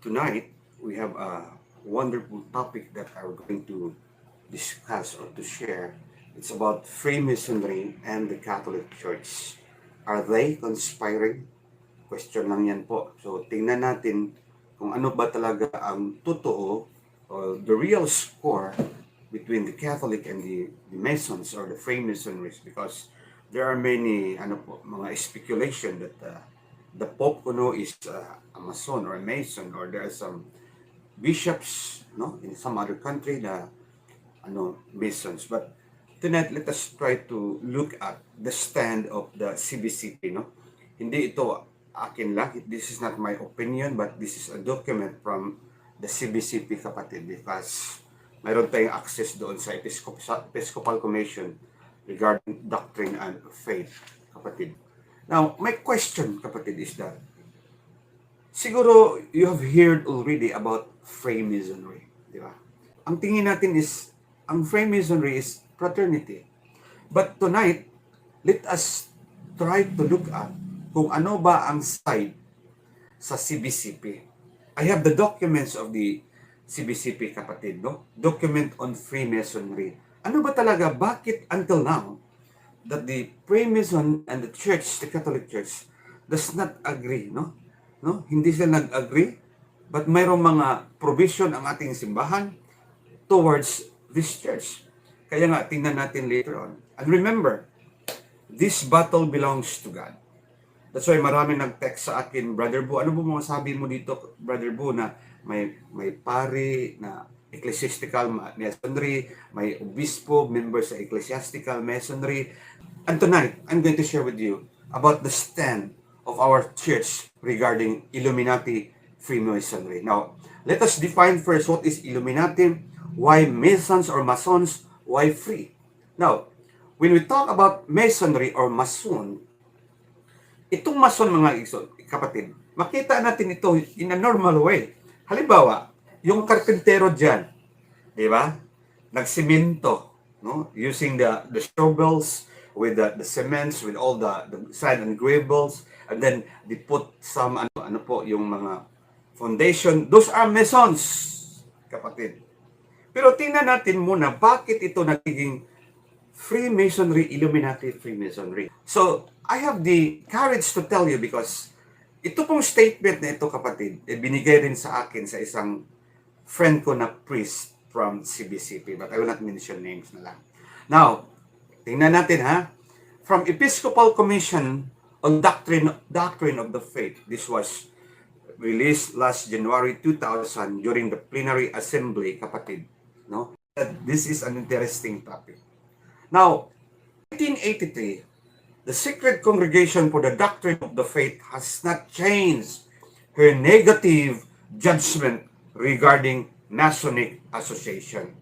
Tonight, we have a wonderful topic that I'm going to discuss or to share. It's about Freemasonry and the Catholic Church. Are they conspiring? Question lang yan po. So, tingnan natin kung ano ba talaga ang totoo or the real score between the Catholic and the Masons or the Freemasonries, because there are many mga speculation that the Pope is a Mason or a Mason, or there are some bishops in some other country na Masons. But tonight, let us try to look at the stand of the CBCP. Hindi ito akin lang. This is not my opinion, but this is a document from the CBCP, kapatid, because mayroon tayong access doon sa Episcopal Commission regarding doctrine and faith, kapatid. Now, my question, kapatid, is that siguro you have heard already about Freemasonry, di ba? Ang tingin natin is, ang Freemasonry is fraternity. But tonight, let us try to look at kung ano ba ang side sa CBCP. I have the documents of the CBCP, kapatid, Document on Freemasonry. Ano ba talaga, bakit until now, that the Freemason and the Church, the Catholic Church, does not agree, Hindi sila nag-agree, but mayroong mga provision ang ating simbahan towards this church. Kaya nga, tingnan natin later on. And remember, this battle belongs to God. That's why marami nag-text sa akin, Brother Bo, ano ba mga sabi mo dito, Brother Bo, na may pari na ecclesiastical masonry, may obispo, member sa ecclesiastical masonry. And tonight, I'm going to share with you about the stand of our church regarding Illuminati Freemasonry. Now, let us define first what is Illuminati, why Masons or Masons, why free. Now, when we talk about Masonry or Mason, itong Mason, mga kapatid, makita natin ito in a normal way. Halimbawa, yung karpintero dyan, di ba? Nagsimento, using the shovels, with the cements, with all the sand and gravels, and then they put some, yung mga foundation. Those are Masons, kapatid. Pero tingnan natin muna, bakit ito nagiging Freemasonry, Illuminati Freemasonry. So, I have the courage to tell you because ito pong statement na ito, kapatid, binigay rin sa akin sa isang friend ko na priest from CBCP, but I will not mention names na lang. Now, tingnan natin from Episcopal Commission on Doctrine of the Faith. This was released last January 2000 during the plenary assembly, kapatid. This is an interesting topic. Now, 1983, the Sacred Congregation for the Doctrine of the Faith has not changed her negative judgment regarding Masonic Association.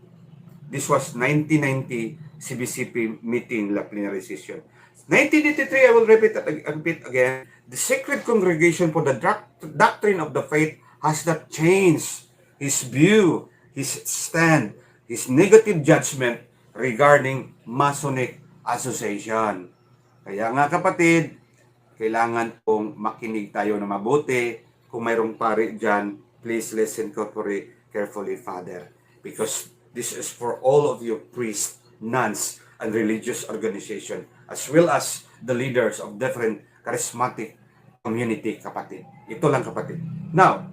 This was 1990 CBCP meeting, la plenary session. 1983, I will repeat again, the Sacred Congregation for the Doctrine of the Faith has not changed his view, his stand, his negative judgment regarding Masonic Association. Kaya nga, kapatid, kailangan pong makinig tayo na mabuti. Kung mayroong pari dyan, please listen carefully, Father. Because this is for all of you priests, nuns, and religious organization, as well as the leaders of different charismatic community, kapatid. Ito lang, kapatid. Now,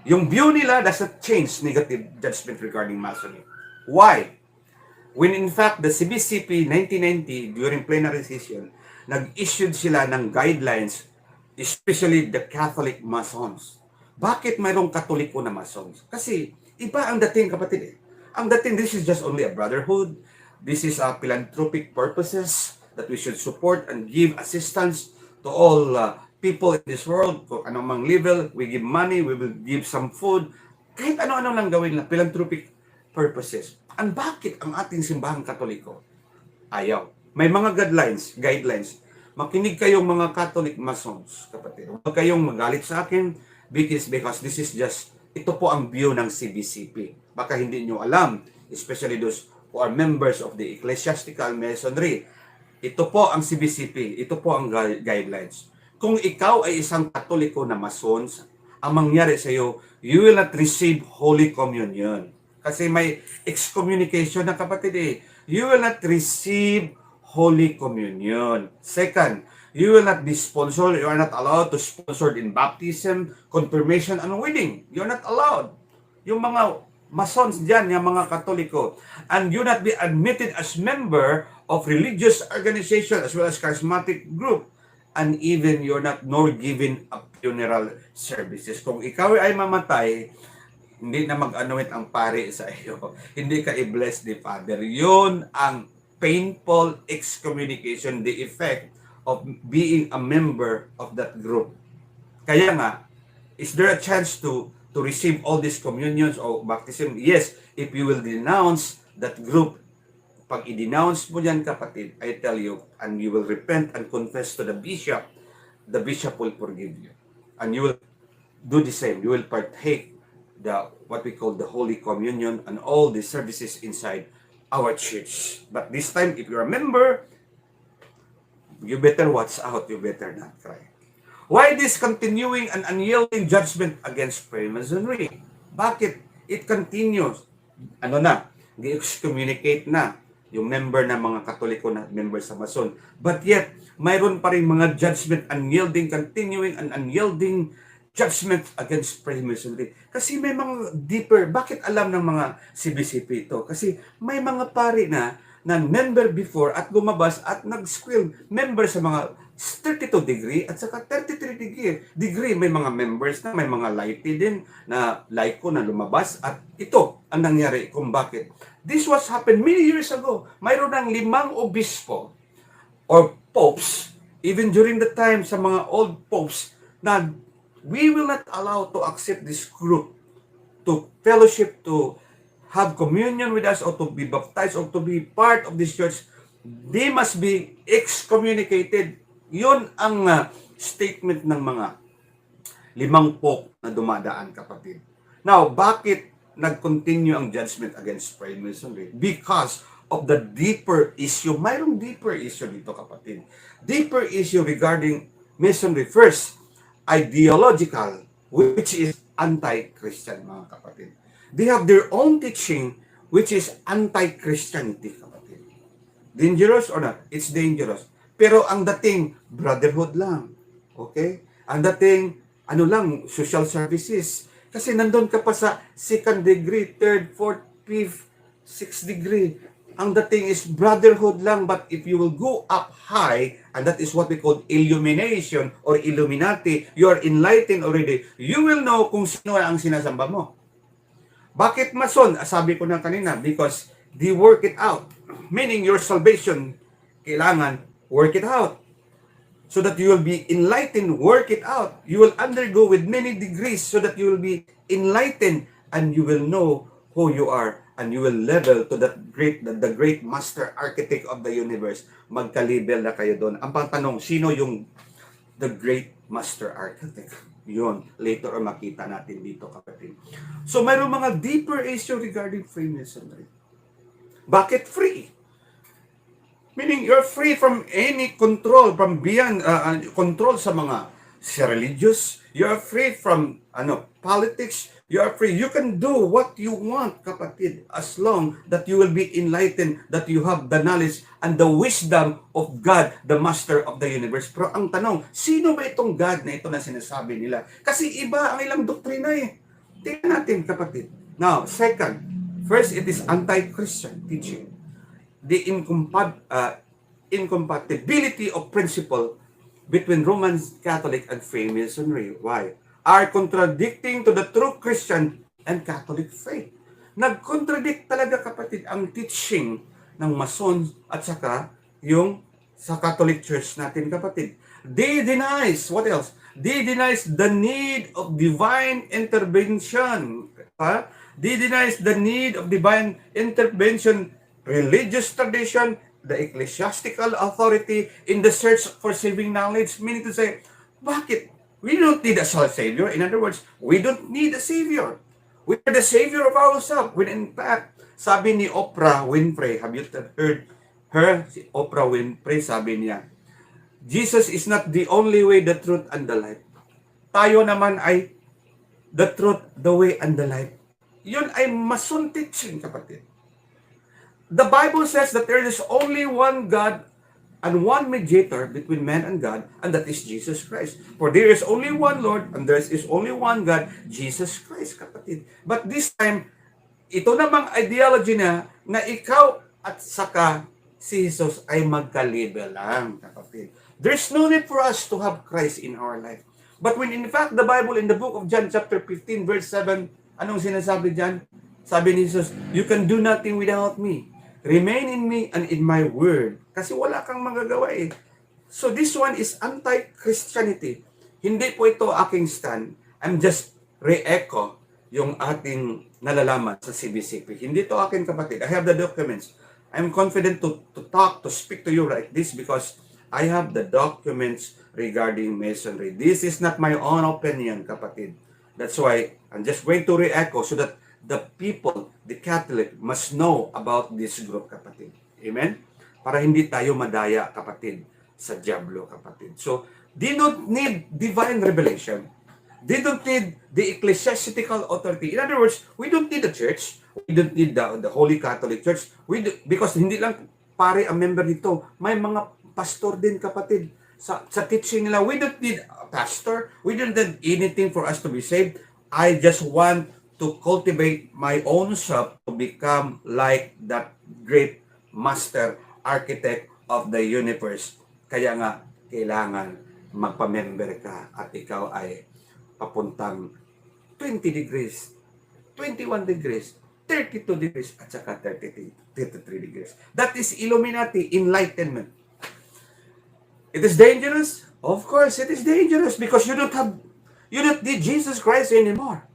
yung view nila does not change negative judgment regarding Masonic. Why? When in fact, the CBCP 1990, during plenary session, nag-issued sila ng guidelines, especially the Catholic Masons. Bakit mayroong Katoliko na Masons? Kasi iba ang dating, kapatid. Ang dating, this is just only a brotherhood. This is a philanthropic purposes that we should support and give assistance to all people in this world. Kung anong mang level, we give money, we will give some food. Kahit ano-ano lang gawin na philanthropic purposes. And bakit ang ating simbahang Katoliko ayaw? May mga guidelines. Makinig kayong mga Catholic Masons, kapatid. Huwag kayong magalit sa akin because this is just, ito po ang view ng CBCP. Baka hindi nyo alam, especially those who are members of the Ecclesiastical Masonry. Ito po ang CBCP, ito po ang guidelines. Kung ikaw ay isang Katoliko na Masons, ang mangyari sa iyo, you will not receive Holy Communion. Kasi may excommunication na kapatid eh. You will not receive Holy Communion. Second, you will not be sponsored. You are not allowed to sponsor in baptism, confirmation, and wedding. You are not allowed. Yung mga Masons dyan, yung mga Katoliko. And you not be admitted as member of religious organization as well as charismatic group. And even you're not nor given a funeral services. Kung ikaw ay mamatay, hindi na mag-anuit ang pari sa iyo. Hindi ka i-bless ni Father. Yun ang painful excommunication, the effect of being a member of that group. Kaya nga, is there a chance to receive all these communions or baptism? Yes, if you will denounce that group. Pag i-denounce mo yan, kapatid, I tell you, and you will repent and confess to the bishop will forgive you. And you will do the same. You will partake what we call the Holy Communion and all the services inside our church. But this time, if you're a member, you better watch out. You better not cry. Why this continuing and unyielding judgment against Freemasonry? Bakit? It continues. Gi-excommunicate na yung member ng mga Katoliko na member sa Mason. But yet, mayroon pa rin mga judgment, continuing and unyielding judgment against Freemasonry. Kasi may mga deeper, bakit alam ng mga CBCP ito? Kasi may mga pari na member before at lumabas at nag-squill member sa mga 32 degree at saka 33 degree. May mga members na, may mga laity din na laiko na lumabas at ito ang nangyari kung bakit. This was happened many years ago. Mayroon ng 5 obispo or popes, even during the time sa mga old popes, na we will not allow to accept this group to fellowship, to have communion with us, or to be baptized, or to be part of this church. They must be excommunicated. Yun ang statement ng mga 5 pope na dumadaan, kapatid. Now, bakit nag-continue ang judgment against Freemasonry? Because of the deeper issue. Mayroong deeper issue dito, kapatid. Deeper issue regarding Masonry. First, ideological, which is anti-Christian, mga kapatid. They have their own teaching, which is anti-Christianity, kapatid. Dangerous or not? It's dangerous. Pero ang dating, brotherhood lang. Okay? Ang dating, social services. Kasi nandun ka pa sa 2nd degree, 3rd, 4th, 5th, 6th degree. Ang dating is brotherhood lang, but if you will go up high, and that is what we call illumination or Illuminati, you are enlightened already, you will know kung sino ang sinasamba mo. Bakit Mason? Sabi ko na kanina, because they work it out. Meaning your salvation, kailangan work it out. So that you will be enlightened, work it out. You will undergo with many degrees so that you will be enlightened and you will know who you are and you will level to the great master architect of the universe. Magka-level na kayo doon. Ang pangtanong, sino yung the great master architect? Yun, later or makita natin dito, kapatid. So mayroong mga deeper issue regarding Freemasonry. Bakit free? Meaning you're free from any control, from beyond control sa mga religious. You're free from politics. You are free. You can do what you want, kapatid, as long that you will be enlightened, that you have the knowledge and the wisdom of God, the master of the universe. Pero ang tanong, sino ba itong God na ito na sinasabi nila? Kasi iba ang ilang doktrina eh. Tingnan natin, kapatid. Now, second, first, it is anti-Christian teaching. The incompatibility of principle between Roman Catholic and Freemasonry. Why? Are contradicting to the true Christian and Catholic faith. Nag-contradict talaga, kapatid, ang teaching ng Mason at saka yung sa Catholic Church natin, kapatid. They denies, what else? They denies the need of divine intervention. They denies the need of divine intervention, religious tradition, the ecclesiastical authority in the search for saving knowledge. Meaning to say, bakit? We don't need a Savior. In other words, we don't need a Savior. We are the Savior of ourselves. When in fact, sabi ni Oprah Winfrey, have you heard her? Si Oprah Winfrey, sabi niya, Jesus is not the only way, the truth, and the life. Tayo naman ay the truth, the way, and the life. Yun ay Mason teaching, kapatid. The Bible says that there is only one God and one mediator between man and God, and that is Jesus Christ. For there is only one Lord, and there is only one God, Jesus Christ, kapatid. But this time, ito namang ideology na ikaw at saka si Jesus ay magkalibel lang, kapatid. There's no need for us to have Christ in our life. But when in fact, the Bible in the book of John chapter 15 verse 7, anong sinasabi dyan? Sabi ni Jesus, you can do nothing without me. Remain in me and in my word. Kasi wala kang magagawa eh. So this one is anti-Christianity. Hindi po ito aking stand. I'm just re-echo yung ating nalalaman sa CBCP. Hindi ito akin, kapatid. I have the documents. I'm confident to talk, to speak to you like this because I have the documents regarding Masonry. This is not my own opinion, kapatid. That's why I'm just going to re-echo so that the people, the Catholic, must know about this group, kapatid. Amen? Para hindi tayo madaya, kapatid, sa diablo, kapatid. So, they don't need divine revelation. They don't need the ecclesiastical authority. In other words, we don't need the church. We don't need the Holy Catholic Church. Because hindi lang pare ang member nito. May mga pastor din, kapatid. Sa teaching nila, we don't need a pastor. We don't need anything for us to be saved. I just want to cultivate my own self to become like that great master architect of the universe. Kaya nga, kailangan magpa-member ka at ikaw ay papuntang 20 degrees, 21 degrees, 32 degrees, at saka 33 degrees. That is Illuminati, enlightenment. It is dangerous? Of course, it is dangerous because you don't need Jesus Christ anymore.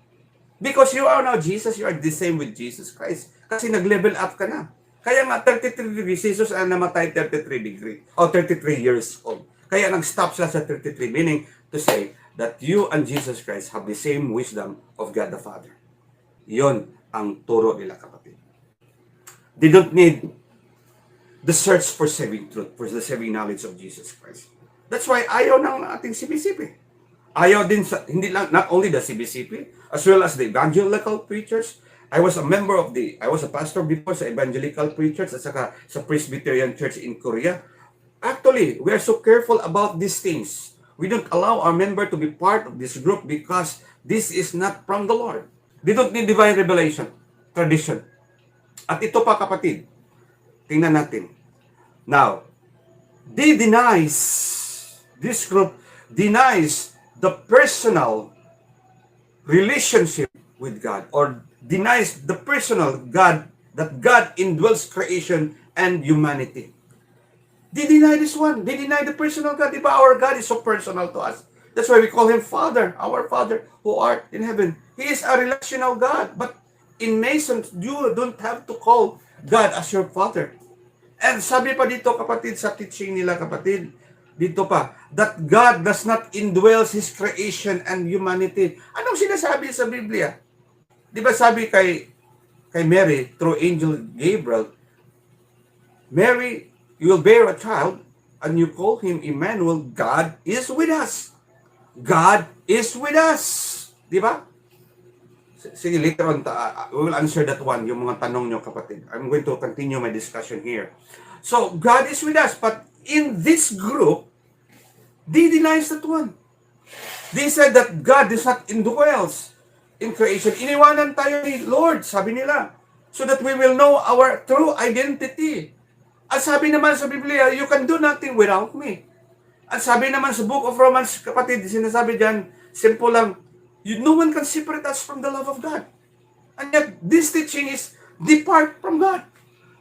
Because you are now Jesus, you are the same with Jesus Christ. Kasi nag-level up ka na. Kaya nga 33 degrees, Jesus ay namatay 33 degrees, o 33 years old. Kaya nag-stop siya sa 33, meaning to say that you and Jesus Christ have the same wisdom of God the Father. Yon ang turo nila, kapatid. They don't need the search for saving truth, for the saving knowledge of Jesus Christ. That's why ayaw ng ating CBCP. Ayaw din sa, hindi lang, not only the CBCP, as well as the evangelical preachers. I was a pastor before sa evangelical preachers at saka sa Presbyterian Church in Korea. Actually, we are so careful about these things. We don't allow our member to be part of this group because this is not from the Lord. They don't need divine revelation, tradition. At ito pa, kapatid, tingnan natin. Now, this group denies the personal relationship with God, or denies the personal God, that God indwells creation and humanity. They deny this one. They deny the personal God. Diba our God is so personal to us? That's why we call Him Father, our Father who art in heaven. He is a relational God. But in Masons, you don't have to call God as your Father. And sabi pa dito, kapatid, sa teaching nila, kapatid, dito pa, that God does not indwells His creation and humanity. Anong sinasabi sa Biblia? Di ba sabi kay Mary, through angel Gabriel, Mary, you will bear a child, and you call him Emmanuel, God is with us. God is with us. Di ba? Sige, later on, we will answer that one, yung mga tanong nyo, kapatid. I'm going to continue my discussion here. So, God is with us, but in this group, they denies that one. They said that God does not indwells in creation. Iniwanan tayo ni Lord, sabi nila, so that we will know our true identity. At sabi naman sa Biblia, you can do nothing without me. At sabi naman sa Book of Romans, kapatid, sinasabi dyan, simple lang, no one can separate us from the love of God. And yet, this teaching is depart from God.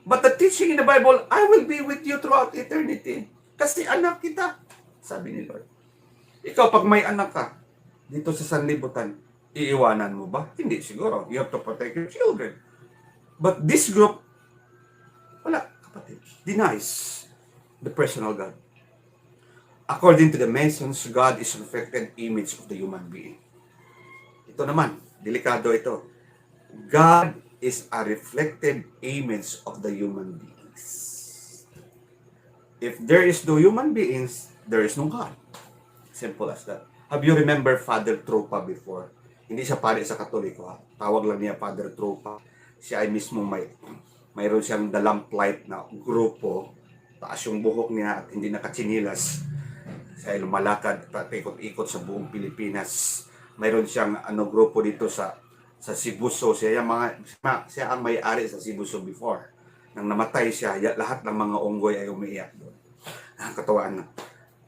But the teaching in the Bible, I will be with you throughout eternity. Kasi anak kita, sabi ni Lord. Ikaw, pag may anak ka, dito sa sanlibutan, iiwanan mo ba? Hindi siguro. You have to protect your children. But this group, wala, kapatid, denies the personal God. According to the Masons, God is a reflected image of the human being. Ito naman, delikado ito. God is a reflected image of the human beings. If there is no human beings, there is no God. Simple as that. Have you remember Father Tropa before? Hindi siya pari sa Katoliko, ha? Tawag lang niya Father Tropa. Siya ay mismo mayroon siyang The Lamplight na grupo. Taas yung buhok niya at hindi nakatsinilas. Siya ay lumalakad, paikot-ikot sa buong Pilipinas. Mayroon siyang grupo dito sa Sibuso. Siya ang may-ari sa Sibuso before. Nang namatay siya, lahat ng mga unggoy ay umiiyak doon. Katawaan na.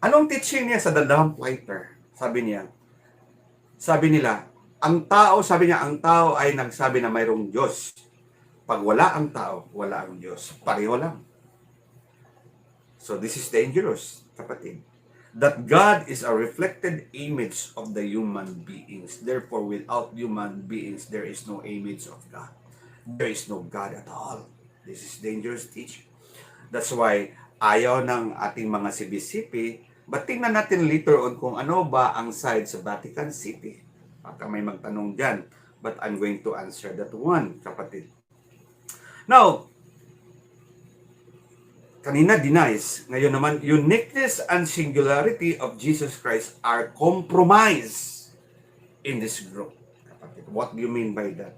Anong teaching niya sa The Lamplighter? Sabi nila, ang tao ay nagsabi na mayroong Diyos. Pag wala ang tao, wala ang Diyos. Pareho lang. So this is dangerous, kapatid. That God is a reflected image of the human beings. Therefore, without human beings, there is no image of God. There is no God at all. This is dangerous teaching. That's why ayaw ng ating mga CBCP, but tingnan natin later on kung ano ba ang side sa Vatican City. Baka may magtanong dyan. But I'm going to answer that one, kapatid. Now, kanina denies, ngayon naman, uniqueness and singularity of Jesus Christ are compromised in this group. Kapatid, what do you mean by that?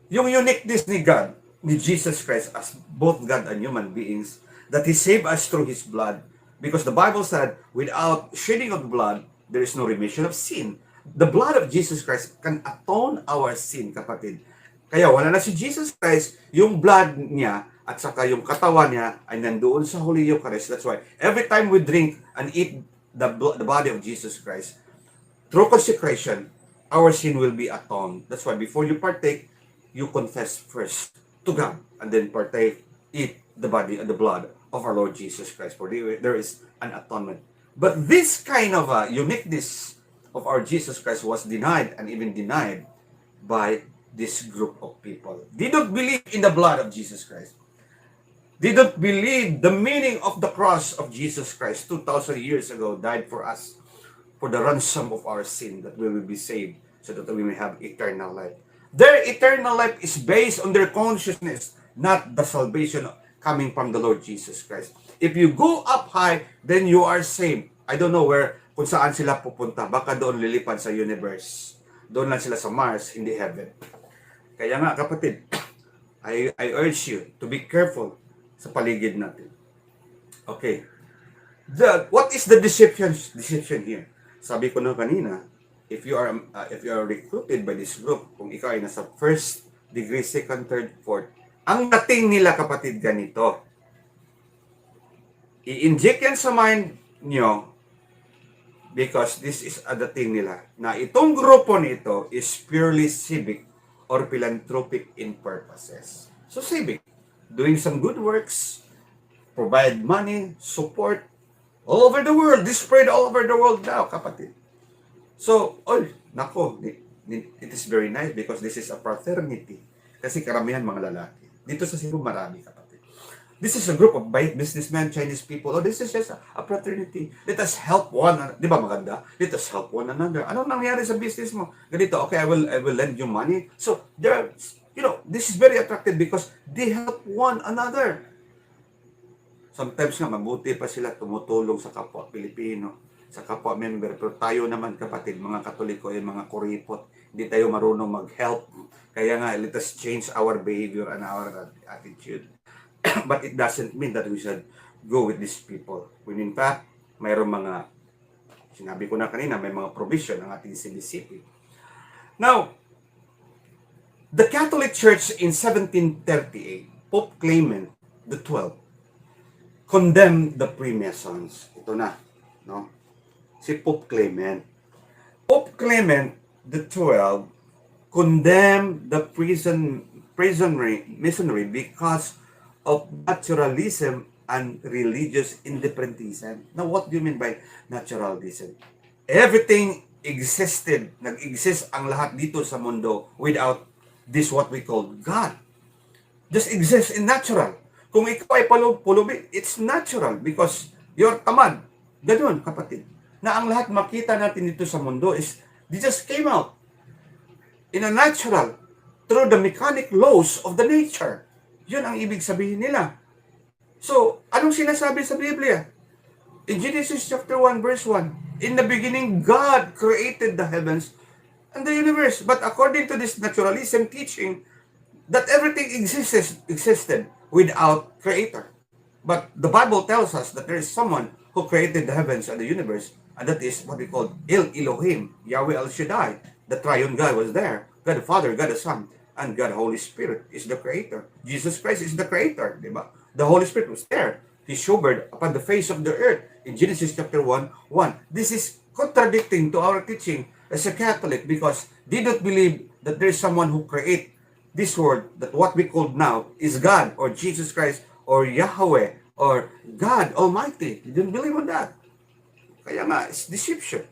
Yung uniqueness ni God, ni Jesus Christ as both God and human beings, that He saved us through His blood, because the Bible said, without shedding of blood, there is no remission of sin. The blood of Jesus Christ can atone our sin, kapatid. Kaya wala na si Jesus Christ, yung blood niya at saka yung katawan niya ay nandoon sa Holy Eucharist. That's why every time we drink and eat the body of Jesus Christ, through consecration, our sin will be atoned. That's why before you partake, you confess first to God and then partake, eat the body and the blood of our Lord Jesus Christ. For there is an atonement. But this kind of uniqueness of our Jesus Christ was denied and even denied by this group of people. They don't believe in the blood of Jesus Christ. They don't believe the meaning of the cross of Jesus Christ 2,000 years ago died for us, for the ransom of our sin, that we will be saved so that we may have eternal life. Their eternal life is based on their consciousness, not the salvation coming from the Lord Jesus Christ. If you go up high, then you are saved. I don't know kung saan sila pupunta. Baka doon lilipad sa universe. Doon lang sila sa Mars, hindi heaven. Kaya nga, kapatid, I urge you to be careful sa paligid natin. Okay. What is the deception here? Sabi ko na kanina, if you are recruited by this group, kung ikaw ay nasa first degree, second, third, fourth, ang dating nila, kapatid, ganito. I-inject yan sa mind nyo, because this is a dating nila, na itong grupo nito is purely civic or philanthropic in purposes. So civic, doing some good works, provide money, support, all over the world, this spread all over the world now, kapatid. So, nako, it is very nice because this is a fraternity. Kasi karamihan mga lalaki. Dito sa Cebu, marami, kapatid. This is a group of businessmen, Chinese people. This is just a fraternity. Let us help one another. Di ba maganda? Let us help one another. Ano nangyari sa business mo? Ganito, okay, I will lend you money. So, this is very attractive because they help one another. Sometimes nga, mabuti pa sila tumutulong sa kapwa Pilipino, sa kapwa member. Pero tayo naman, kapatid, mga Katoliko, mga kuripot, hindi tayo marunong mag-help. Kaya nga, let us change our behavior and our attitude. But it doesn't mean that we should go with these people. When in fact, mayroong mga, sinabi ko na kanina, may mga provision ng ating CBCP. Now, the Catholic Church in 1738, Pope Clement XII, condemned the Freemasons. Ito na, no? Si Pope Clement. Pope Clement XII condemned the Masonry because of naturalism and religious indifferentism. Now, what do you mean by naturalism? Everything existed, nag-exist ang lahat dito sa mundo without this what we call God. Just exists in natural. Kung ikaw ay pulubi, it's natural because you're tamad. Ganun, kapatid. Na ang lahat makita natin dito sa mundo is, they just came out in a natural through the mechanic laws of the nature. Yun ang ibig sabihin nila. So, anong sinasabi sa Biblia? In Genesis chapter 1 verse 1, in the beginning, God created the heavens and the universe. But according to this naturalism teaching, that everything existed without creator. But the Bible tells us that there is someone who created the heavens and the universe, and that is what we call El Elohim, Yahweh El Shaddai. The triune God was there. God the Father, God the Son, and God the Holy Spirit is the creator. Jesus Christ is the creator, di ba? The Holy Spirit was there. He sobered upon the face of the earth in Genesis chapter 1:1. This is contradicting to our teaching as a Catholic because they don't believe that there is someone who created this world, that what we call now is God or Jesus Christ or Yahweh or God Almighty. They don't believe on that. Kaya nga, it's deception.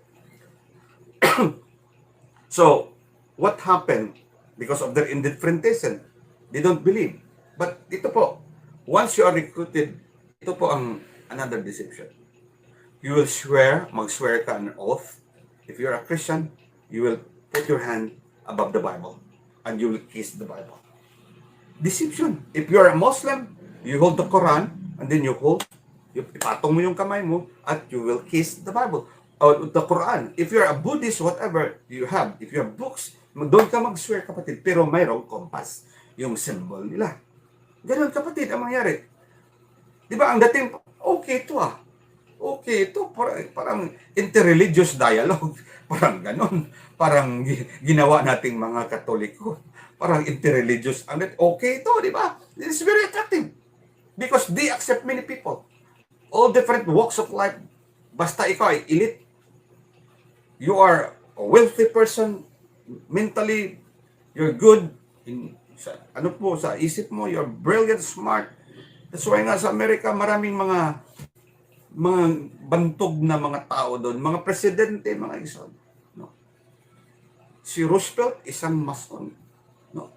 So, what happened? Because of their indifferentism, they don't believe. But ito po, once you are recruited, ito po ang another deception. You will swear, mag-swear ka an oath. If you're a Christian, you will put your hand above the Bible and you will kiss the Bible. Deception. If you're a Muslim, you hold the Quran and then ipatong mo yung kamay mo at you will kiss the Bible. Or the Quran. If you're a Buddhist, whatever you have, if you have books, doon ka mag-swear, kapatid. Pero mayroong compass, yung symbol nila. Ganon, kapatid, ang mangyari. Di ba, ang dating, okay ito ah. Okay ito, parang interreligious dialogue. Parang ganon. Parang ginawa nating mga Katoliko. Parang interreligious. Okay ito, di ba? It's very attractive. Because they accept many people. All different walks of life. Basta ikaw ay elite. You are a wealthy person. Mentally, you're good. Sa isip mo, you're brilliant, smart. That's why nga sa Amerika, maraming mga bantog na mga tao doon. Mga presidente, mga isa. No? Si Roosevelt, isang mason. No?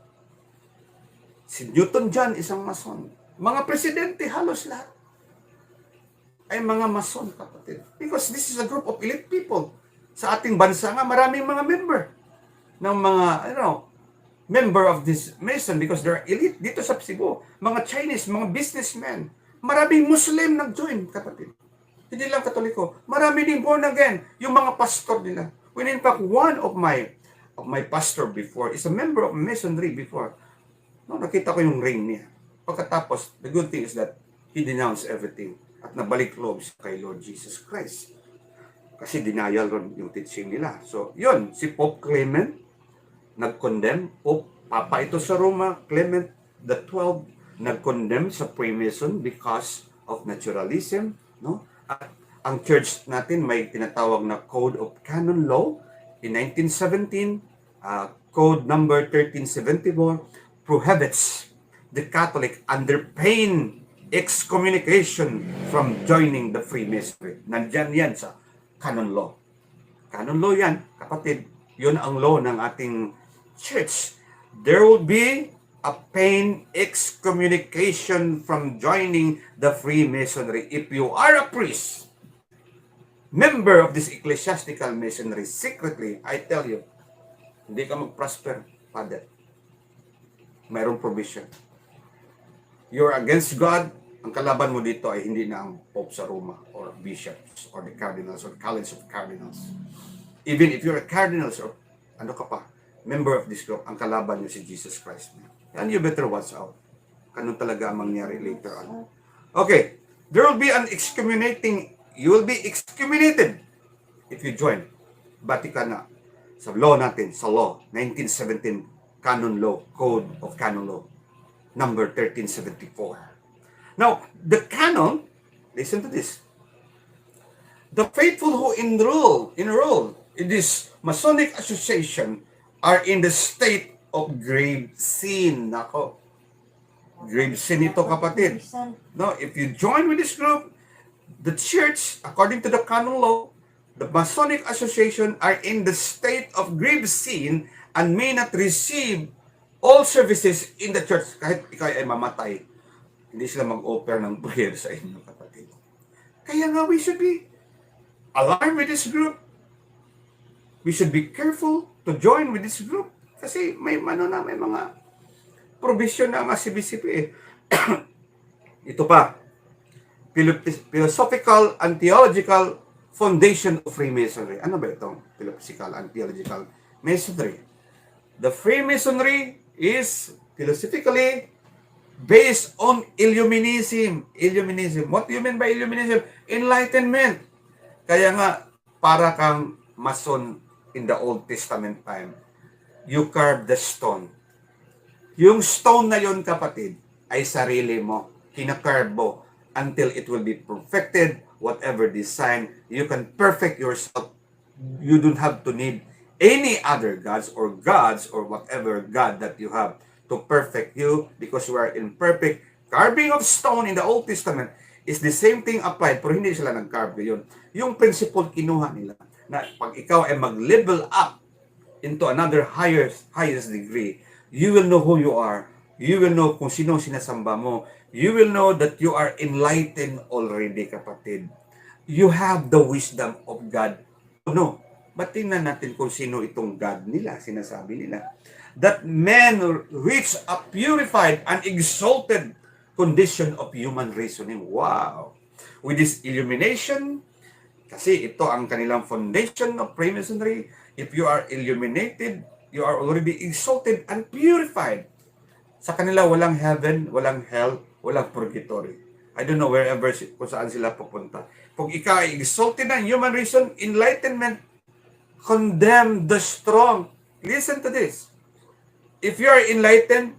Si Newton John, isang mason. Mga presidente, halos lahat ay mga mason, kapatid. Because this is a group of elite people. Sa ating bansa nga, maraming mga member ng mga, member of this Mason because they're elite dito sa Cebu. Mga Chinese, mga businessmen. Maraming Muslim nag-join, kapatid. Hindi lang Katoliko. Marami din born again. Yung mga pastor nila. When in fact, one of my pastor before is a member of Masonry before. No, nakita ko yung ring niya. Pagkatapos, the good thing is that he denounced everything at nabalik loob kay Lord Jesus Christ. Kasi denial ron yung teaching nila. So, yun, si Pope Clement, nag-condemn. Pope, Papa ito sa Roma, Clement the 12, nag-condemn sa Freemason because of naturalism. No? At ang church natin may tinatawag na Code of Canon Law in 1917, Code number 1374, prohibits the Catholic under pain excommunication from joining the Freemasonry. Nandyan yan sa canon law. Canon law yan, kapatid. Yun ang law ng ating church. There will be a pain excommunication from joining the Freemasonry. If you are a priest, member of this ecclesiastical masonry, secretly, I tell you, hindi ka mag-prosper, Father. Mayroong provision. You're against God, ang kalaban mo dito ay hindi na ang Pope sa Roma or bishops or the cardinals or college of cardinals. Even if you're a cardinals or ano ka pa, member of this group, ang kalaban nyo si Jesus Christ. And you better watch out. Ganun talaga ang mangyari later on. Okay, there will be an you will be excommunicated if you join Vatican na. Sa law natin, sa law, 1917 Canon Law, Code of Canon Law, number 1374. Now, the canon, listen to this. The faithful who enroll in this Masonic association are in the state of grave sin. Nako, grave sin ito, kapatid. No, if you join with this group, the church, according to the canon law, the Masonic association are in the state of grave sin and may not receive all services in the church. Kahit ikaw ay mamatay, hindi sila mag-offer ng prayer sa inyo, kapatid. Kaya nga, we should be alarmed with this group. We should be careful to join with this group. Kasi may mga provision na ang CBCP eh. Ito pa, Philosophical and Theological Foundation of Freemasonry. Ano ba itong Philosophical and Theological Masonry. The Freemasonry is philosophically based on Illuminism. Illuminism. What do you mean by Illuminism? Enlightenment. Kaya nga, para kang Mason in the Old Testament time. You carve the stone. Yung stone na yon, kapatid, ay sarili mo. Kinakarve mo until it will be perfected. Whatever design, you can perfect yourself. You don't have to need any other gods or whatever God that you have to perfect you, because you are imperfect. Carving of stone in the Old Testament is the same thing applied, pero hindi sila nag-carve yun. Yung principle kinuha nila, na pag ikaw ay mag-level up into another highest degree, you will know who you are. You will know kung sino sinasamba mo. You will know that you are enlightened already, kapatid. You have the wisdom of God. No, but tingnan natin kung sino itong God nila, sinasabi nila. That men reach a purified and exalted condition of human reasoning. Wow! With this illumination, kasi ito ang kanilang foundation of Freemasonry. If you are illuminated, you are already exalted and purified. Sa kanila, walang heaven, walang hell, walang purgatory. I don't know wherever, kung saan sila pupunta. Kung ikaw ay exalted ng human reason, enlightenment, condemn the strong. Listen to this. If you are enlightened,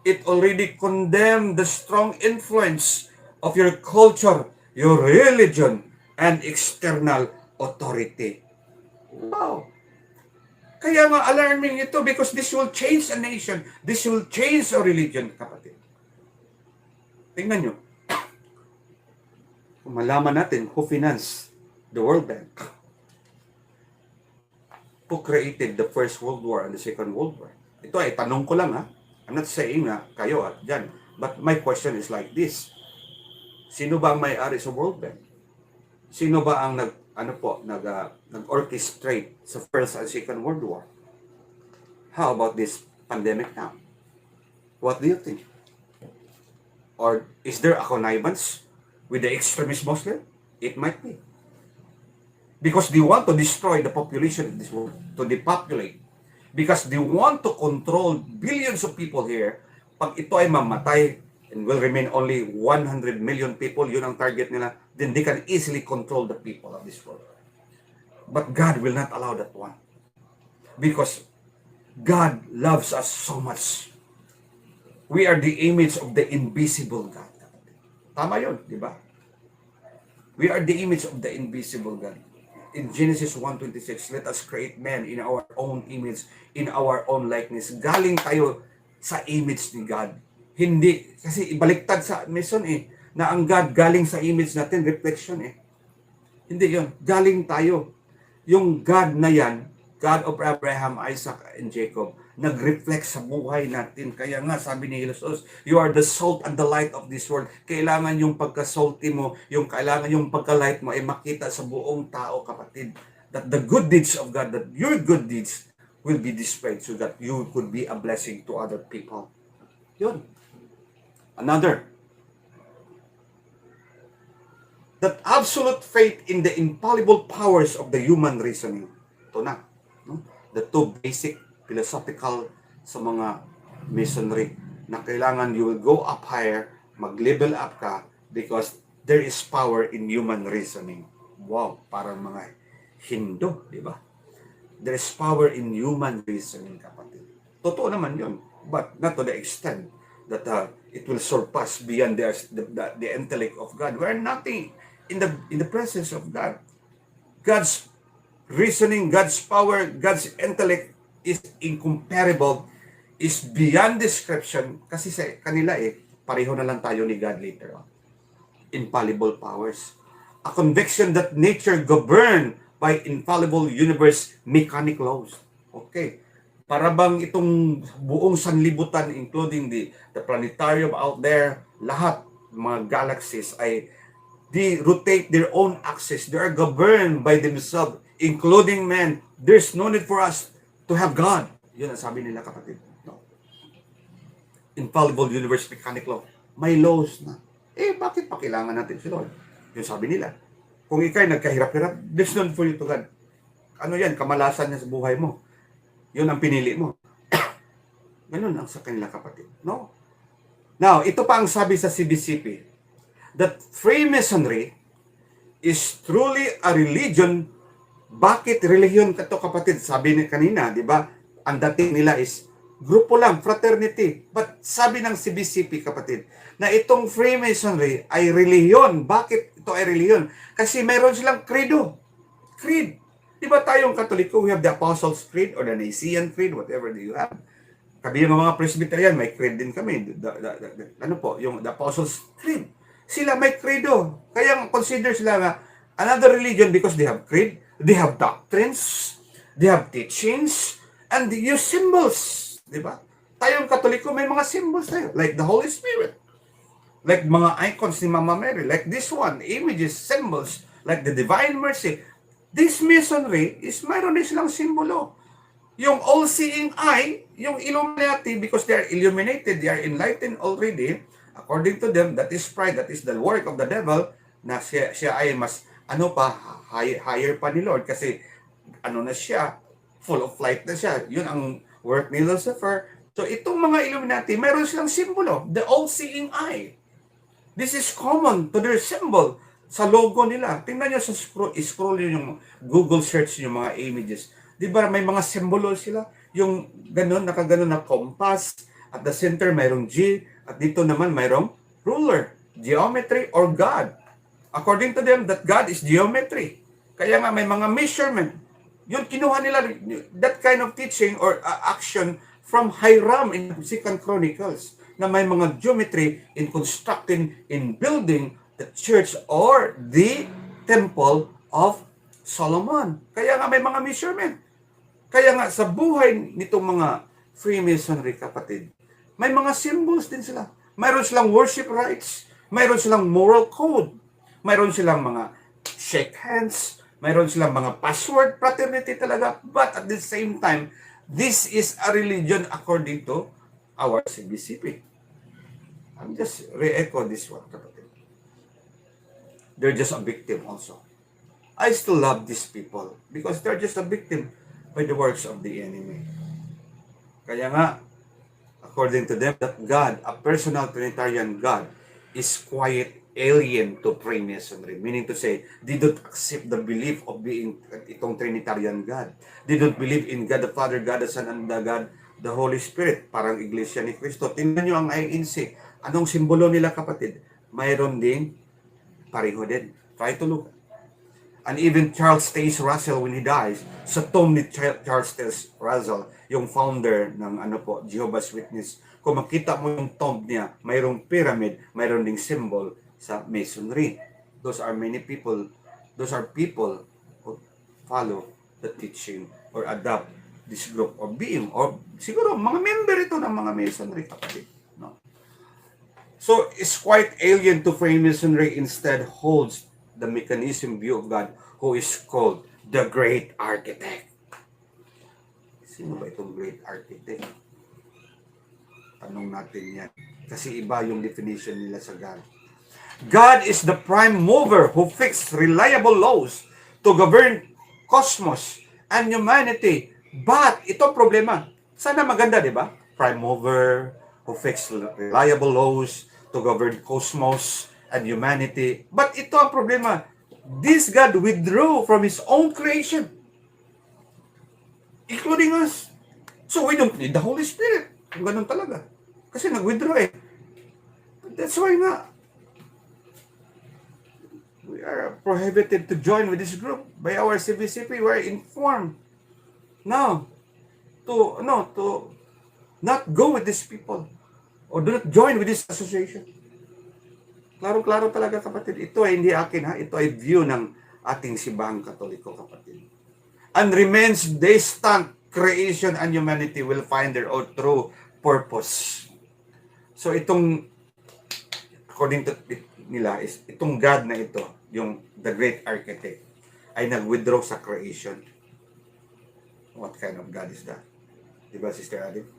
it already condemn the strong influence of your culture, your religion, and external authority. Wow! Kaya nga alarming ito, because this will change a nation. This will change a religion, kapatid. Tingnan nyo. Kung malaman natin who financed the World Bank, who created the First World War and the Second World War. Ito ay tanong ko lang, ha. I'm not saying na kayo at dyan. But my question is like this. Sino ba ang may-ari sa World Bank? Sino ba ang nag-orchestrate sa First and Second World War? How about this pandemic now? What do you think? Or is there a connivance with the extremist Muslim? It might be. Because they want to destroy the population of this world, to depopulate. Because they want to control billions of people here. Pag ito ay mamatay and will remain only 100 million people, yun ang target nila, then they can easily control the people of this world. But God will not allow that one. Because God loves us so much. We are the image of the invisible God. Tama yun, di ba? We are the image of the invisible God. In Genesis 1:26, let us create man in our own image, in our own likeness. Galing tayo sa image ni God. Hindi, kasi ibaliktad sa Mason na ang God galing sa image natin, reflection Hindi yun, galing tayo. Yung God na yan, God of Abraham, Isaac, and Jacob, nag-reflect sa buhay natin. Kaya nga, sabi ni Jesus, you are the salt and the light of this world. Kailangan yung pagka-salty mo, kailangan yung pagka-light mo ay makita sa buong tao, kapatid. That the good deeds of God, that your good deeds will be displayed so that you could be a blessing to other people. Yun. Another. That absolute faith in the infallible powers of the human reasoning. Ito na. No? The two basic philosophical sa mga Masonry na kailangan you will go up higher, mag-level up ka because there is power in human reasoning. Wow, parang mga Hindu, di ba? There is power in human reasoning, kapatid. Totoo naman yun, but not to the extent that it will surpass beyond the intellect of God. We are nothing in the presence of God. God's reasoning, God's power, God's intellect is incomparable, is beyond description. Kasi sa kanila pareho na lang tayo ni God later on. Infallible powers. A conviction that nature governed by infallible universe mechanic laws. Okay. Para bang itong buong sanlibutan, including the planetarium out there, lahat, mga galaxies ay they rotate their own axis. They are governed by themselves, including man. There's no need for us to have God. Yun ang sabi nila, kapatid. No. Infallible universe mechanic law. May laws na. Bakit pa kailangan natin si Lord? Yung sabi nila. Kung ikay nagkahirap-hirap, there's no need for you to God. Ano yan? Kamalasan niya sa buhay mo. Yun ang pinili mo. Ganun ang sa kanila, kapatid. No? Now, ito pa ang sabi sa CBCP, that Freemasonry is truly a religion. Bakit religion ka to, kapatid? Sabi ni kanina, di ba? Ang dating nila is grupo lang, fraternity. But sabi ng CBCP, kapatid, na itong Freemasonry ay religion. Bakit ito ay religion? Kasi mayroon silang credo. Creed. Di ba tayong Katoliko, we have the Apostles' Creed or the Nicene Creed, whatever you have. Kami yung mga Presbyterian, may creed din kami. Ano po, yung the Apostles' Creed. Sila may credo. Kaya consider sila nga another religion because they have creed, they have doctrines, they have teachings, and they use symbols. Di ba? Tayong Katoliko, may mga symbols tayo. Like the Holy Spirit. Like mga icons ni Mama Mary. Like this one, images, symbols. Like the Divine Mercy. This Masonry is mayroon din silang simbolo. Yung all-seeing eye, yung Illuminati, because they are illuminated, they are enlightened already, according to them, that is pride, that is the work of the devil, na siya ay mas, higher pa ni Lord, kasi, na siya, full of light na siya. Yun ang work ni Lucifer. So, itong mga Illuminati, mayroon silang simbolo, the all-seeing eye. This is common to their symbol sa logo nila. Tingnan nyo sa scroll nyo yung Google search yung mga images. Di ba may mga simbolo sila? Yung ganun, nakaganon na compass. At the center, mayroong G. At dito naman, mayroong ruler. Geometry or God. According to them, that God is geometry. Kaya nga may mga measurement. Yun, kinuha nila that kind of teaching or action from Hiram in 2 Chronicles na may mga geometry in constructing, in building the church or the temple of Solomon. Kaya nga may mga measurement. Kaya nga sa buhay nitong mga Freemasonry, kapatid, may mga symbols din sila. Mayroon silang worship rites, mayroon silang moral code, mayroon silang mga shake hands, mayroon silang mga password fraternity talaga. But at the same time, this is a religion according to our CBCP. I'm just re-echo this one, kapatid. They're just a victim also. I still love these people because they're just a victim by the works of the enemy. Kaya nga, according to them, that God, a personal Trinitarian God, is quite alien to Freemasonry. Meaning to say, they don't accept the belief of being itong Trinitarian God. They don't believe in God the Father, God the Son, and God the Holy Spirit. Parang Iglesia ni Cristo. Tingnan nyo ang INC. Anong simbolo nila, kapatid? Mayroon din pareho din. Try to look. And even Charles Taze Russell, when he dies, sa tomb ni Charles Taze Russell, yung founder ng Jehovah's Witness, kung makita mo yung tomb niya, mayroong pyramid, mayroon ding symbol sa Masonry. Those are people who follow the teaching or adopt this group of being, or siguro mga member ito ng mga Masonry, kapatid. No? So, it's quite alien to Freemasonry, instead holds the mechanism view of God, who is called the Great Architect. Sino ba itong Great Architect? Tanong natin yan. Kasi iba yung definition nila sa God. God is the prime mover who fixed reliable laws to govern cosmos and humanity. But, ito problema. Sana maganda, di ba? Prime mover who fixed reliable laws to govern cosmos and humanity. But ito ang problema. This God withdrew from His own creation, including us. So we don't need the Holy Spirit. Kung ganun talaga. Kasi nag-withdraw eh. That's why nga, we are prohibited to join with this group by our CBCP. We are informed now to not go with these people or do not join with this association. Klaro-klaro talaga, kapatid. Ito ay hindi akin, ha? Ito ay view ng ating simbahang Katoliko, kapatid. And remains distant, creation and humanity will find their own true purpose. So itong, according to nila, is itong God na ito, yung the Great Architect, ay nag-withdraw sa creation. What kind of God is that? Diba, Sister Adit?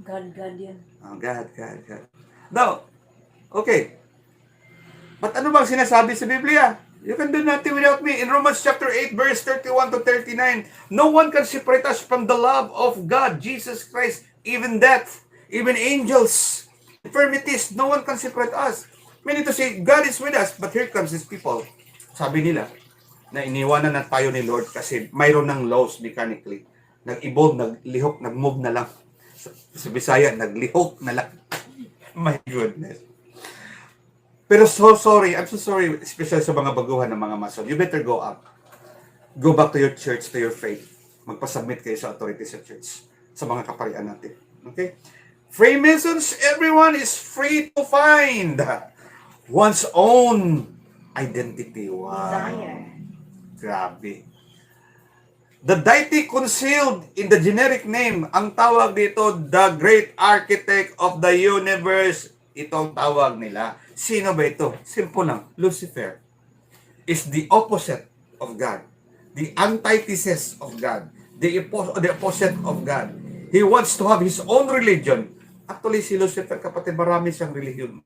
God yan. Oh, God. Now, okay. But ano bang sinasabi sa Biblia? You can do nothing without me. In Romans chapter 8, verse 31 to 39, no one can separate us from the love of God, Jesus Christ, even death, even angels, infirmities, no one can separate us. Meaning to say, God is with us, but here comes His people. Sabi nila, na iniwanan na tayo ni Lord kasi mayroon ng laws mechanically. Nag-evolve, naglihok, nag-move na lang. Sa Bisaya, naglihok na lang. My goodness. Pero I'm so sorry, especially sa mga baguhan ng mga mason. You better go up. Go back to your church, to your faith. Magpasubmit kayo sa authority sa church, sa mga kaparian natin. Okay? Freemasons, everyone is free to find one's own identity. Wow. Desire. Grabe. The deity concealed in the generic name, ang tawag dito, the great architect of the universe. Ito ang tawag nila. Sino ba ito? Simple lang. Lucifer is the opposite of God. The antithesis of God. The opposite of God. He wants to have his own religion. Actually, si Lucifer, kapatid, marami siyang religion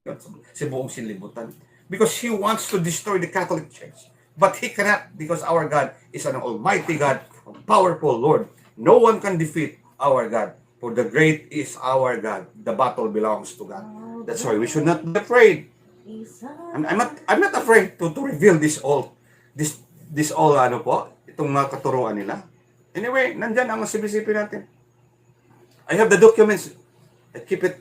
sa buong sinlibutan. Because he wants to destroy the Catholic Church. But he cannot because our God is an almighty God, a powerful Lord. No one can defeat our God. For the great is our God. The battle belongs to God. That's why we should not be afraid. I'm not afraid to reveal this all itong mga katuruan nila. Anyway, nandyan ang sibisipin natin. I have the documents. I keep it.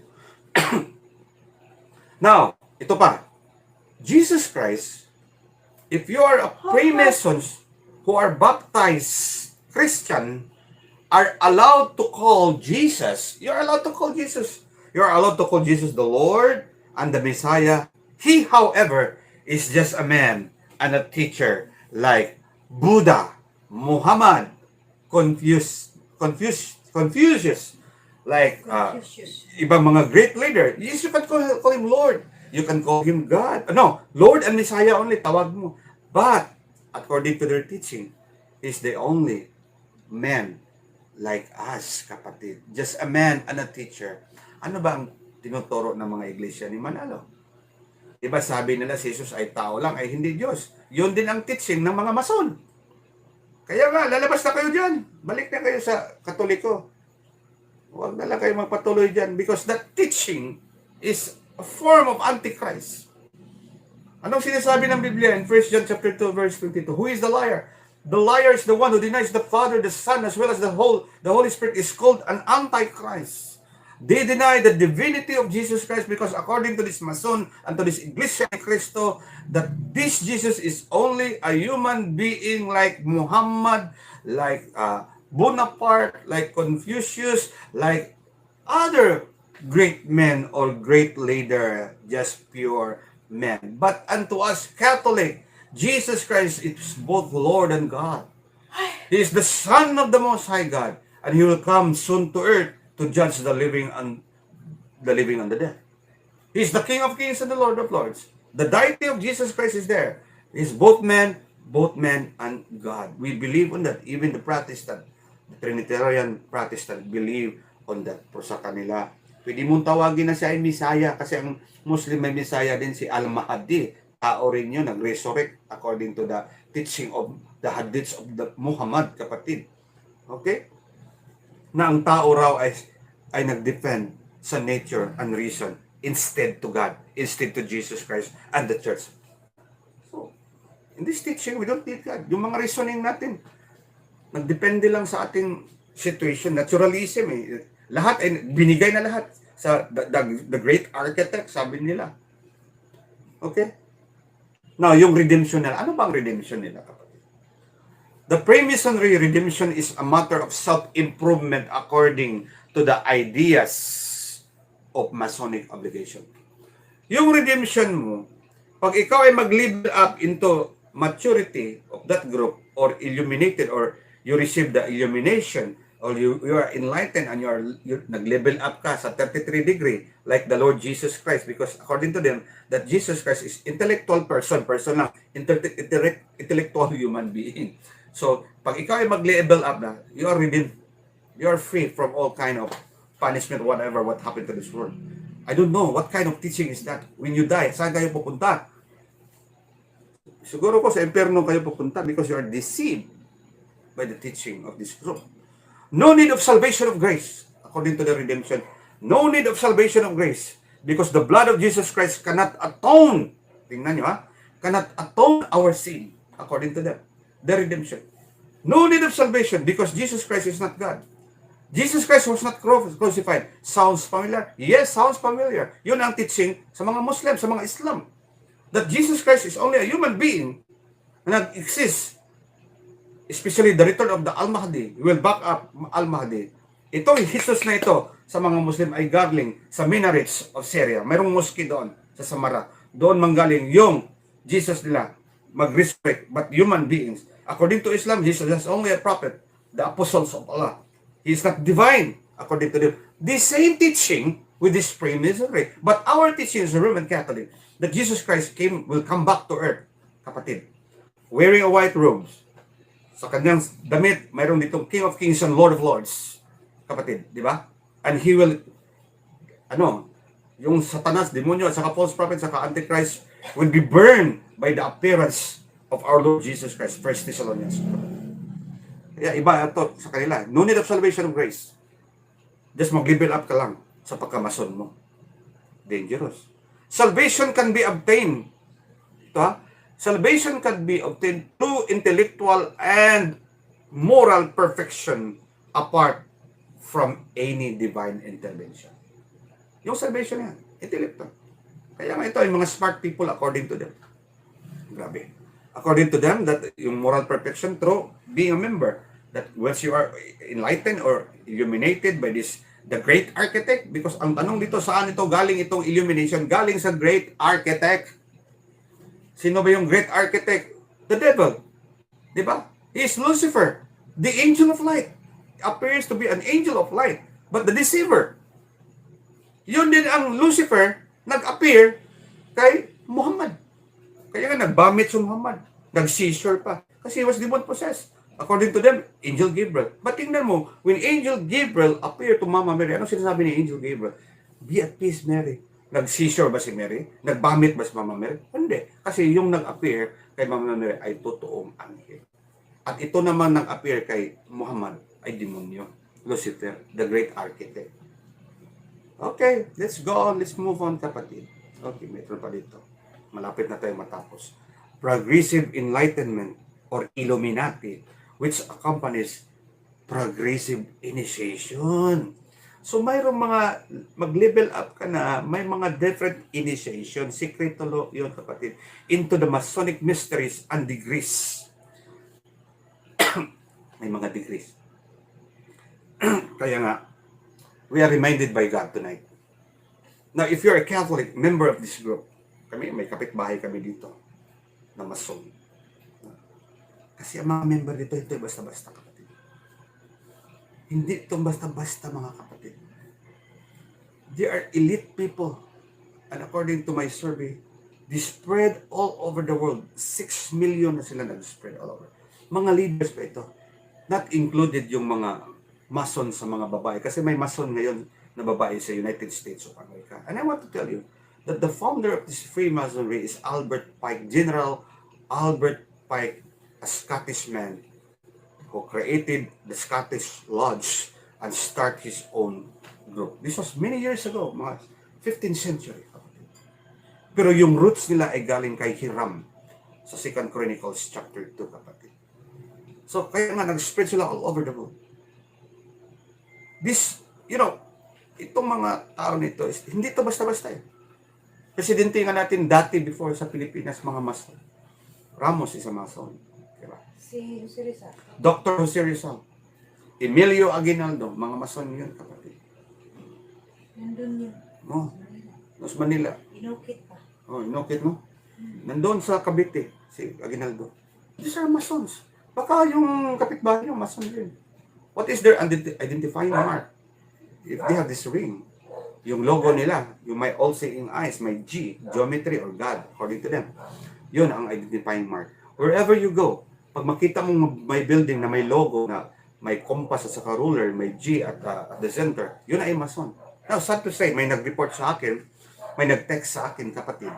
Now, ito pa. Jesus Christ, if you are a Freemasons who are baptized Christian, are allowed to call Jesus, you're allowed to call Jesus. You're allowed to call Jesus the Lord and the Messiah. He, however, is just a man and a teacher like Buddha, Muhammad, Confucius, like ibang mga great leader. Yes, you can call him Lord. You can call him God. No, Lord and Messiah only, tawag mo. But, according to their teaching, is the only man like us, kapatid. Just a man and a teacher. Ano ba ang tinuturo ng mga iglesia ni Manalo? Diba sabi nila si Jesus ay tao lang, ay hindi Diyos. Yun din ang teaching ng mga mason. Kaya nga, lalabas na kayo dyan. Balik na kayo sa Katoliko. Huwag na lang kayo magpatuloy dyan because that teaching is a form of Antichrist. Anong sinasabi ng Biblia in 1 John chapter 2 verse 22? Who is the liar? The liar is the one who denies the Father, the Son, as well as the Holy Spirit is called an Antichrist. They deny the divinity of Jesus Christ because according to this Mason and to this Iglesia ni Cristo, that this Jesus is only a human being like Muhammad, like Bonaparte, like Confucius, like other great men or great leader, just pure men. But unto us Catholic, Jesus Christ is both Lord and God. He is the Son of the Most High God, and He will come soon to earth to judge the living and the dead. He is the King of Kings and the Lord of Lords. The deity of Jesus Christ is there. He is both man and God. We believe on that. Even the Protestant, the Trinitarian Protestant believe on that. Pero sa kanila, pwede mong tawagin na siya ay Messiah kasi ang Muslim may Messiah din si Al-Mahdi. Tao rin yun, nag-resurrect according to the teaching of the hadiths of the Muhammad, kapatid. Okay? Na ang tao raw ay nag-depend sa nature and reason instead to God, instead to Jesus Christ and the church. So, in this teaching, we don't need God. Yung mga reasoning natin, nagdepende lang sa ating situation. Naturalism eh. Lahat ay binigay na lahat sa the great architect, sabi nila. Okay? Now, yung redemption nila. Ano ba ang redemption nila, kapatid? The Freemasonry redemption is a matter of self-improvement according to the ideas of Masonic obligation. Yung redemption mo, pag ikaw ay mag-level up into maturity of that group or illuminated or you receive the illumination or you are enlightened and you nag-level up ka sa 33 degree like the Lord Jesus Christ because according to them that Jesus Christ is intellectual person lang, intellectual human being. So, pag ikaw ay mag-level up na, you are redeemed. You are free from all kind of punishment, whatever, what happened to this world. I don't know what kind of teaching is that. When you die, saan kayo pupunta? Siguro ko sa impyerno kayo pupunta because you are deceived by the teaching of this group. No need of salvation of grace, according to the redemption. No need of salvation of grace because the blood of Jesus Christ cannot atone. Tingnan nyo ha. Cannot atone our sin, according to them. The redemption. No need of salvation because Jesus Christ is not God. Jesus Christ was not crucified. Sounds familiar? Yes, sounds familiar. Yun ang teaching sa mga Muslim, sa mga Islam. That Jesus Christ is only a human being na nag-exist. Especially the return of the Al-Mahdi. We will back up Al-Mahdi. Itong Jesus na ito sa mga Muslim ay galing sa minarets of Syria. Mayroong mosque doon sa Samara. Doon manggaling yung Jesus nila mag-respect but human beings. According to Islam, Jesus is only a prophet, the apostles of Allah. He is not divine, according to them. The same teaching with this pre-misery. But our teaching is Roman Catholic that Jesus Christ will come back to earth, kapatid. Wearing a white robes. Sa kanyang damit, mayroon ditong King of Kings and Lord of Lords. Kapatid, di ba? And he will, yung Satanas, demonyo, at saka false prophet, saka Antichrist will be burned by the appearance of our Lord Jesus Christ. 1 Thessalonians. Kaya iba ito sa kanila. No need of salvation of grace. Just mag-level up ka lang sa pagkamason mo. Dangerous. Salvation can be obtained. Ito ha? Salvation can be obtained through intellectual and moral perfection apart from any divine intervention. Yung salvation yan, intellectual. Kaya nga ito ay mga smart people according to them. Grabe. According to them, that yung moral perfection through being a member, that once you are enlightened or illuminated by this, the great architect, because ang tanong dito, saan ito galing itong illumination? Galing sa great architect. Sino ba yung great architect? The devil. Di ba? He is Lucifer, the angel of light. Appears to be an angel of light, but the deceiver. Yun din ang Lucifer nag-appear kay Muhammad. Kaya nga nagbamit si Muhammad. Nag-seizure pa. Kasi he was demon-possessed. According to them, Angel Gabriel. But tingnan mo, when Angel Gabriel appeared to Mama Mary, ano sinasabi ni Angel Gabriel? Be at peace, Mary. Nag-seizure ba si Mary? Nagbamit ba si Mama Mary? Hindi. Kasi yung nag-appear kay Mama Mary ay totoong anghel. At ito naman nag-appear kay Muhammad ay demonyo. Lucifer, the great architect. Okay, let's go on. Let's move on, kapatid. Okay, meron pa dito. Malapit na tayo matapos. Progressive enlightenment or Illuminati, which accompanies progressive initiation. So mayroong mga mag-level up ka na, may mga different initiation, secreto yun, kapatid, into the Masonic mysteries and degrees. May mga degrees. Kaya nga, we are reminded by God tonight. Now, if you're a Catholic member of this group, may kapitbahay kami dito na Mason. Kasi ang mga member dito, ito basta-basta, kapatid. Hindi ito basta-basta, mga kapatid. They are elite people. And according to my survey, they spread all over the world. 6 million na sila nag-spread all over. Mga leaders pa ito. Not included yung mga Mason sa mga babae. Kasi may Mason ngayon na babae sa United States of America. And I want to tell you that the founder of this Freemasonry is Albert Pike, General Albert Pike, a Scottish man who created the Scottish Lodge and start his own group. This was many years ago, mga 15th century. Pero yung roots nila ay galing kay Hiram sa 2 Chronicles chapter 2, kapatid. So, kaya nga nag-spread sila all over the world. This, itong mga tao nito, hindi ito basta-basta eh. Presidente nga natin dati before sa Pilipinas, mga Mason. Ramos is a Mason. Diba? Si Jose Rizal. Dr. Jose Rizal. Emilio Aguinaldo, mga Mason yun, kapatid. Nandun yun. Oh, Los Manila. Inukit pa. Oh, inukit mo? Nandun sa Cavite, si Aguinaldo. These are Masons. Baka yung kapitbahay nyo, Mason din. What is their identifying mark? If they have this ring, yung logo nila, yung may all-seeing eyes, may G, geometry or God, according to them. Yun ang identifying mark. Wherever you go, pag makita mong may building na may logo, na may compass at saka ruler, may G at the center, yun ay Mason. Now, sad to say, may nag-report sa akin, may nag-text sa akin, kapatid,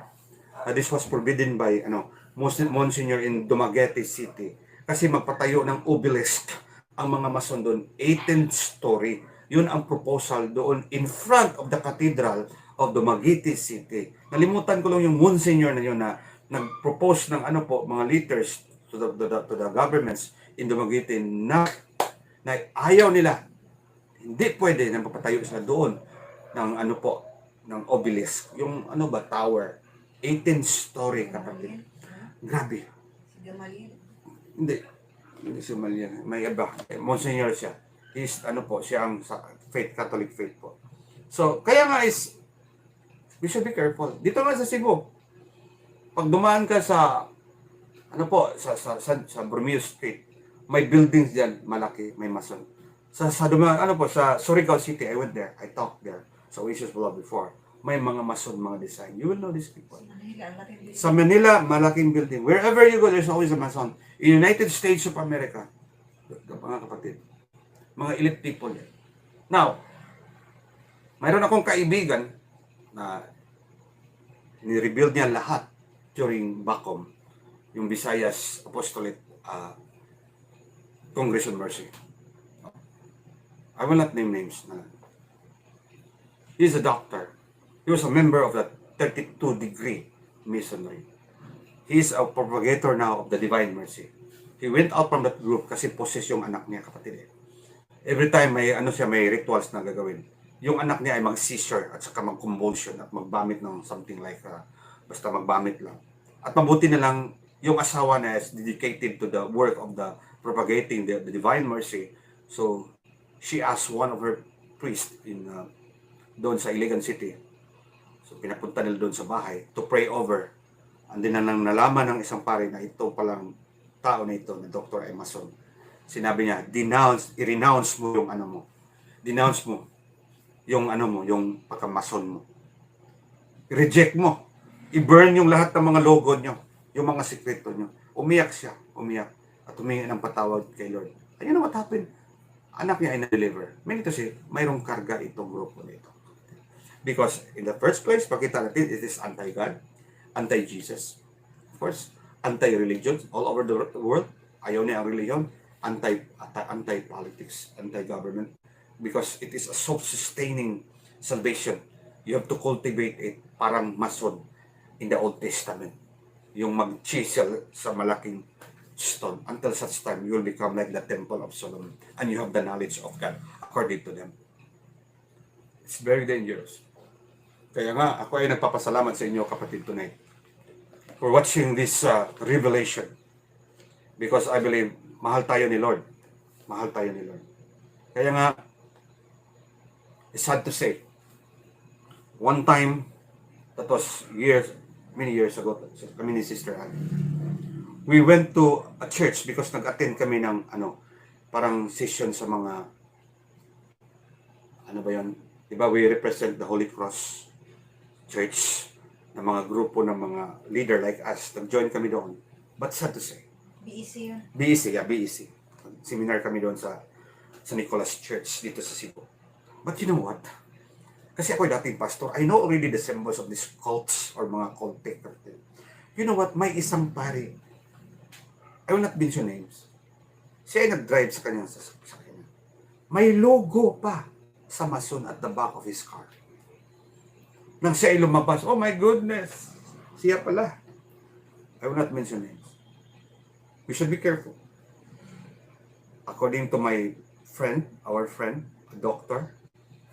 this was forbidden by Monsignor in Dumaguete City. Kasi magpatayo ng obelisk ang mga mason doon. 18th story. Yun ang proposal doon in front of the Cathedral of Dumaguete City. Nalimutan ko lang yung Monsignor na yun na nag-propose ng mga letters to the governments in Dumaguete na ayaw nila. Hindi pwede na papatayo sila doon ng ng obelisk. Yung tower. 18th story, kapatid. Grabe. Si Gamaliel. Hindi si Malian. May iba. Monsignor siya. He's, siya ang Catholic faith po. So, kaya nga we should be careful. Dito nga sa Cebu, pag dumaan ka sa, sa Bermeo Street, may buildings diyan malaki, may mason. Sa Surigao City, I went there. I talked there. Sa Oasis Boulevard before. May mga mason, mga design. You will know these people. Sa Manila, malaking building. Wherever you go, there's always a mason. In United States of America, mga kapatid, mga elite people yan. Now, mayroon akong kaibigan na ni-rebuild niya lahat during BACOM, yung Visayas Apostolate Congress on Mercy. I will not name names. He's a doctor. He was a member of the 32-degree Masonry. He is a propagator now of the Divine Mercy. He went out from that group kasi possess yung anak niya, kapatid. Every time may may rituals na gagawin. Yung anak niya ay mag-seizure at saka mag-convulsion at magbamit ng something like basta magbamit lang. At mabuti na lang yung asawa na is dedicated to the work of the propagating the Divine Mercy. So she asked one of her priests in doon sa Iligan City. So pinapunta nila doon sa bahay to pray over. And then nang nalaman ng isang pare na ito palang tao na ito, na Dr. Emerson, sinabi niya, i-renounce mo yung mo. Denounce mo yung yung pagkamason mo. I-reject mo. I-burn yung lahat ng mga logo nyo, yung mga sikreto nyo. Umiyak siya, at humingi ng patawad kay Lord. And you know what happened? Anak niya ay na-deliver. Meaning to say, mayroong karga itong grupo na ito. Because in the first place, pakita natin, it is anti-God, anti-Jesus, of course, anti-religion, all over the world. Ayaw niya ang religion, anti-politics, anti-government, because it is a self-sustaining salvation. You have to cultivate it parang mason in the Old Testament. Yung mag-chisel sa malaking stone. Until such time, you will become like the Temple of Solomon and you have the knowledge of God according to them. It's very dangerous. Kaya nga, ako ay nagpapasalamat sa inyo, kapatid, tonight for watching this revelation. Because I believe, mahal tayo ni Lord. Mahal tayo ni Lord. Kaya nga, it's sad to say, one time, that was many years ago, kami ni Sister Anne, we went to a church because nag-attend kami ng parang session sa mga diba, we represent the Holy Cross Church na mga grupo ng mga leader like us. Nag-join kami doon. But sad to say, BEC yun. BEC. Seminar kami doon sa Nicholas Church dito sa Cebu. But you know what? Kasi ako dating pastor, I know already the symbols of these cults or mga cultic. You know what? May isang pare, I will not mention names. Siya ay nag-drive sa kanya. May logo pa sa mason at the back of his car. Nang siya ay lumabas, oh my goodness, siya pala. I will not mention names. We should be careful. According to my friend, our friend, a doctor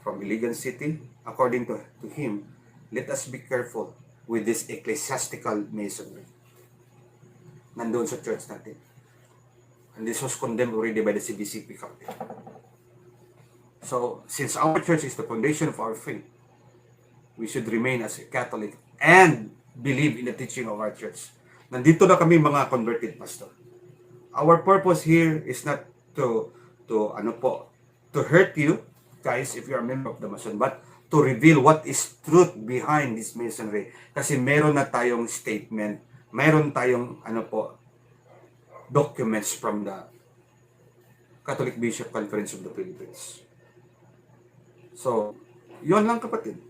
from Iligan City, according to him, let us be careful with this ecclesiastical masonry. Nandun sa church natin. And this was condemned already by the CBCP captain. So, since our church is the foundation of our faith, we should remain as a Catholic and believe in the teaching of our church. Nandito na kami mga converted pastor. Our purpose here is not to hurt you guys if you are a member of the Mason, but to reveal what is truth behind this masonry. Kasi meron na tayong statement, meron tayong documents from the Catholic Bishop Conference of the Philippines. So, yon lang, kapatid.